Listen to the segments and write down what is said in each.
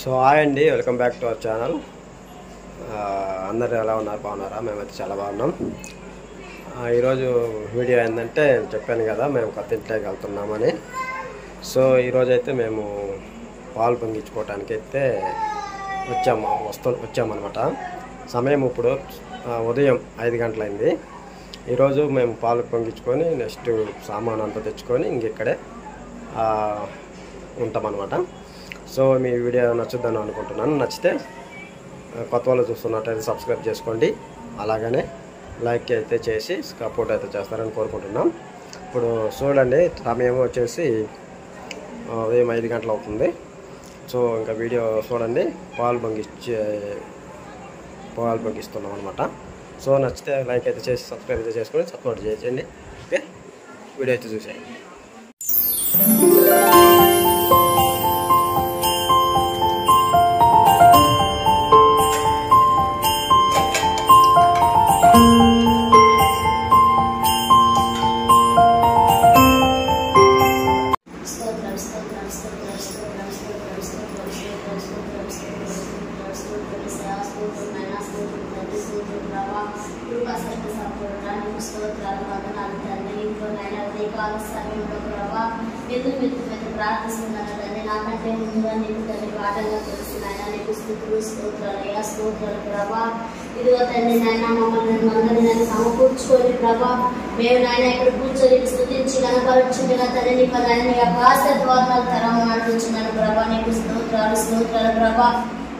So hi అండి, welcome back to our channel. అందరు ఎలా ఉన్నారు? బాగున్నారా? మేమైతే చాలా బాగున్నాం. ఈరోజు వీడియో ఏంటంటే చెప్పాను కదా, మేము కొత్త ఇంట్లోకి వెళ్తున్నామని. సో ఈరోజు అయితే మేము పాలు పొంగించుకోవటానికి అయితే వచ్చామన్నమాట. సమయం ఇప్పుడు ఉదయం 5 గంటలైంది. ఈరోజు మేము పాలు పొంగించుకొని నెక్స్ట్ సామాన్ అంతా తెచ్చుకొని ఇంకెక్కడే ఉంటామన్నమాట. సో మీ వీడియో నచ్చుద్దని అనుకుంటున్నాను. నచ్చితే కొత్త వాళ్ళు చూస్తున్నట్టయితే సబ్స్క్రైబ్ చేసుకోండి, అలాగనే లైక్ అయితే చేసి సపోర్ట్ అయితే చేస్తారని కోరుకుంటున్నాం. ఇప్పుడు చూడండి, సమయం వచ్చేసి ఉదయం 5 గంటలు అవుతుంది. సో ఇంకా వీడియో చూడండి, పాలు పొంగిస్తున్నాం అనమాట. సో నచ్చితే లైక్ అయితే చేసి సబ్స్క్రైబ్ అయితే చేసుకొని సపోర్ట్ చేయండి. ఓకే, వీడియో అయితే చూసేయండి. ప్రార్థిస్తున్నాను తండ్రి, నాకంటే ముందుగా నీకు తండ్రి పాటంగా తెలిసిన ఆయన నీకు స్తుతులు స్తోత్రాలయ్యా, స్తోత్రాలు ప్రభా. ఇదిగో తండ్రి నాయన మమ్మల్ని అందరినీ నేను సమకూర్చుకొని ప్రభా, మేము నాయన ఇక్కడ కూర్చొని స్తుతించి కనపరుచుండగా తండ్రి నీ పదాన్ని నీ ఆకాశ ద్వారాలు తెరవమంటున్నాను ప్రభా. నీకు స్తోత్రాలు స్తోత్రాలు ప్రభా.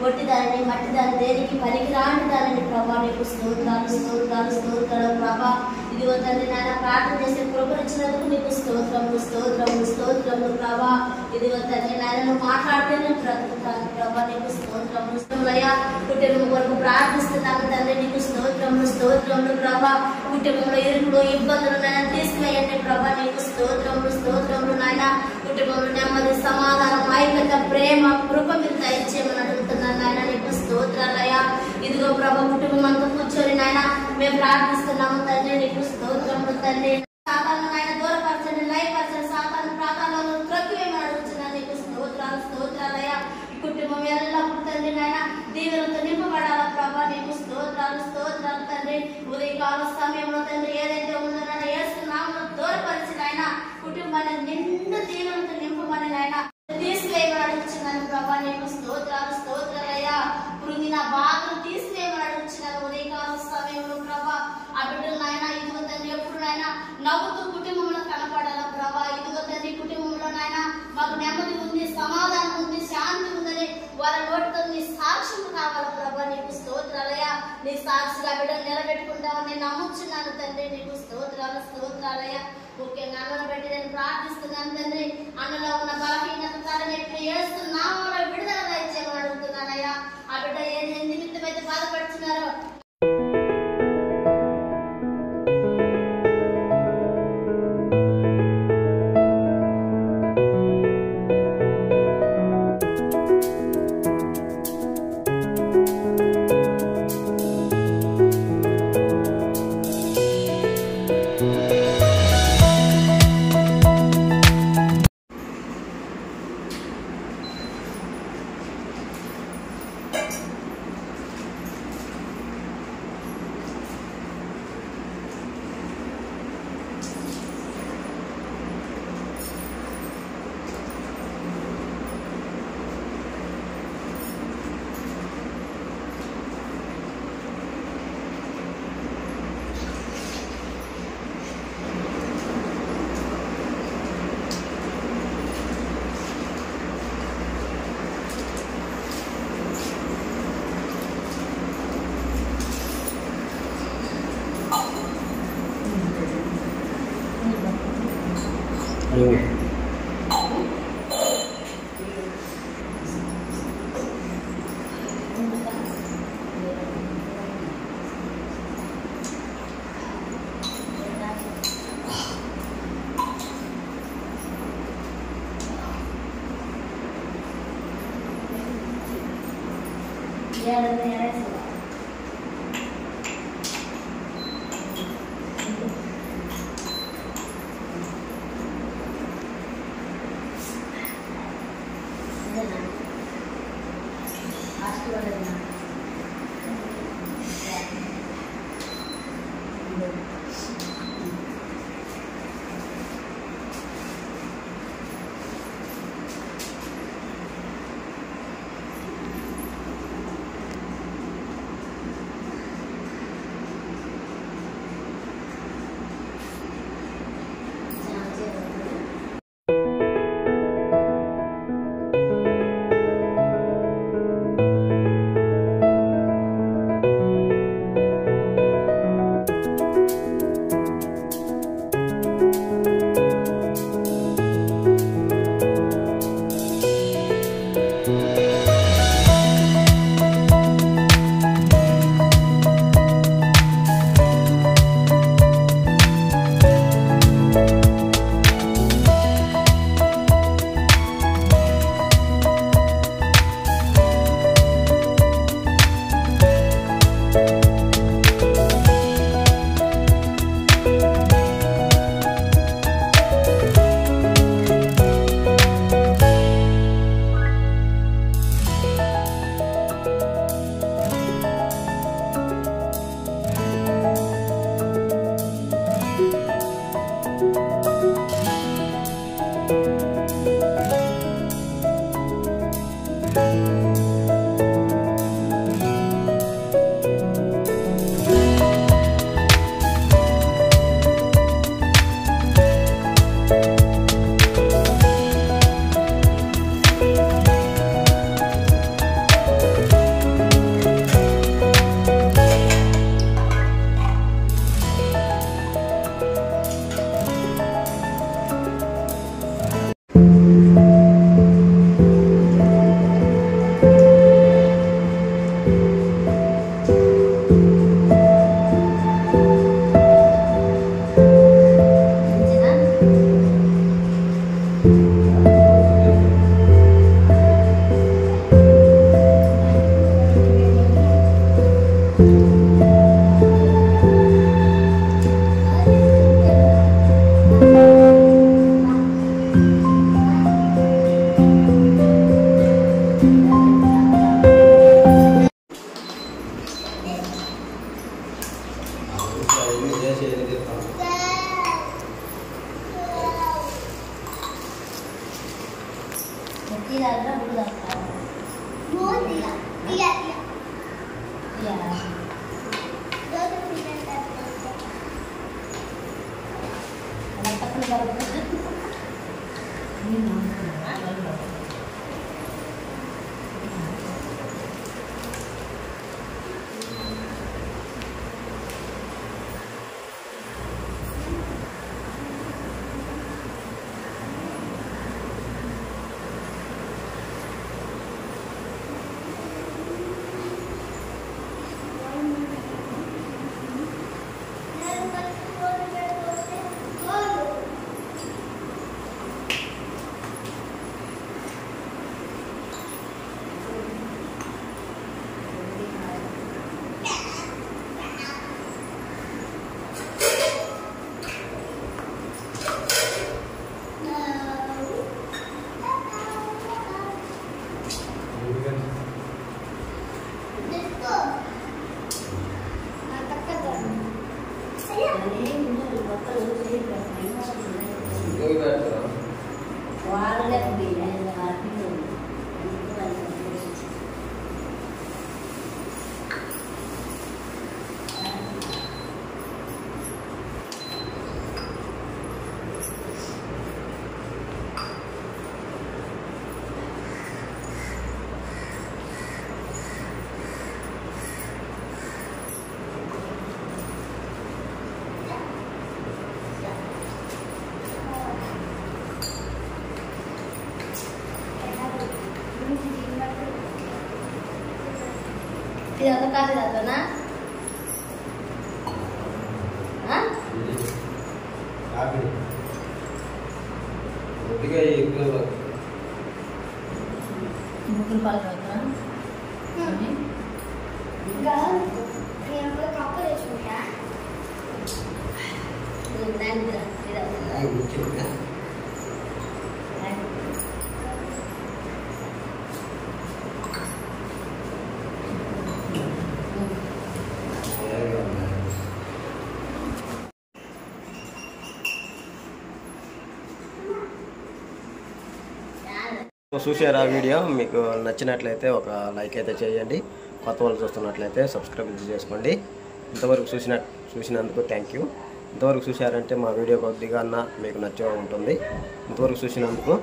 ఒట్టిదానిని మట్టిదాన్ని దేనికి పనికి రాని దానిని ప్రభా, నీకు స్తోత్రాలు స్తోత్రాలు స్తోత్రాలు ప్రభా. ఇదిగో తండ్రి నాయన ప్రార్థన చేసే కృపనిచ్చినందుకు నీకు స్తోత్రములు స్తోత్రములు స్తోత్రములు ప్రభా. ఇదిగో తండ్రి నాయన నువ్వు మాట్లాడితే నేను బ్రతుకుతాను ప్రభా, నీకు స్తోత్రములు స్తోత్రములయ్యా. కుటుంబం కొరకు ప్రార్థిస్తున్నాను తండ్రి, నీకు స్తోత్రములు స్తోత్రములు ప్రభా. కుటుంబంలో ఇరుకులు ఇబ్బందులు నాయన తీసుకువేయండి ప్రభా, నీకు స్తోత్రములు స్తోత్రములు నాయన. కుటుంబంలో నెమ్మది సమాధానం ఐక్యత ప్రేమ కృప మీరు దయచేయమని అడుగుతున్నాను నాయన, నీకు స్తోత్రాలయ్యా. ఇదిగో ప్రభా, కుటుంబం అంతా కూర్చొని నాయన మేము ప్రార్థిస్తున్నాము తండ్రి, నీకు స్తోత్రములు తండ్రి. సాతాను నాయన దూరపరచండి, లయపరచండి, సాతాను ప్రాంతాలలో త్రొక్కివేయమని అడుగుతున్నాను, నీకు స్తోత్రాలు స్తోత్రాలయ్యా. కుటుంబం ఎల్లప్పుడు తండ్రి నాయన దీవులతో నింపబడాల ప్రభా, నీకు స్తోత్రాలు స్తోత్రాలు తండ్రి. ఉదయకాల సమయంలో తండ్రి ఏదైతే ఉందో నాయన యేసునామములో దూరపరిచి నాయన కుటుంబాన్ని నిండు దీవులతో నింపమని నాయన తీసివేయమని అడుగుతున్నాను ప్రభా, నీకు స్తోత్రాలు స్తోత్రాలయ్యా. కృంగిన బాధలు తీసివేయమని అడుగుతున్నాను ఉదయకాల సమయంలో ప్రభా. ఆ బిడ్డలు నాయన ఇదిగో తండ్రి ఎప్పుడు నాయన నవ్వుతూ కుటుంబంలో కనపడాల ప్రభా. ఇదిగో తండ్రి కుటుంబంలో నాయన మాకు నెమ్మది ఉంది, సమాధానం ఉంది, శాంతి ఉందని వాళ్ళ నోటితో నీ సాక్ష్యం కావాల ప్రభా, నీకు స్తోత్రాలయ్యా. నీ సాక్షిగా బిడ్డలు నిలబెట్టుకుంటామని నేను నమ్ముచున్నాను తండ్రి, నీకు స్తోత్రాలు స్తోత్రాలయ్యా. ముఖ్యంగా అన్నను బట్టి నేను ప్రార్థిస్తున్నాను తండ్రి, అన్నలో ఉన్న బలహీనత తలనొప్పి ఏస్తున్నామో విడుదల దయచేయమని అడుగుతున్నానయ్యా. ఆ బిడ్డ ఏ నిమిత్తం అయితే బాధపడుతున్నారో ఇది ఒక కాఫీ తాగుతానా? ముగ్గురు పాలు తాగుతానా? ఇంకా నేను కప్పు తెచ్చుకుంటా. చూసారా వీడియో? మీకు నచ్చినట్లయితే ఒక లైక్ అయితే చేయండి. కొత్త వాళ్ళు చూస్తున్నట్లయితే సబ్స్క్రైబ్ చేసుకోండి. ఇంతవరకు చూసినందుకు థ్యాంక్ యూ. ఇంతవరకు చూసారంటే మా వీడియో కొద్దిగా అన్న మీకు నచ్చే ఉంటుంది. ఇంతవరకు చూసినందుకు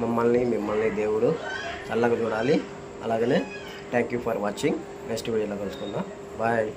మిమ్మల్ని దేవుడు చల్లగా చూడాలి. అలాగనే thank you for watching. Next వీడియోలో కలుసుకుందాం. బాయ్.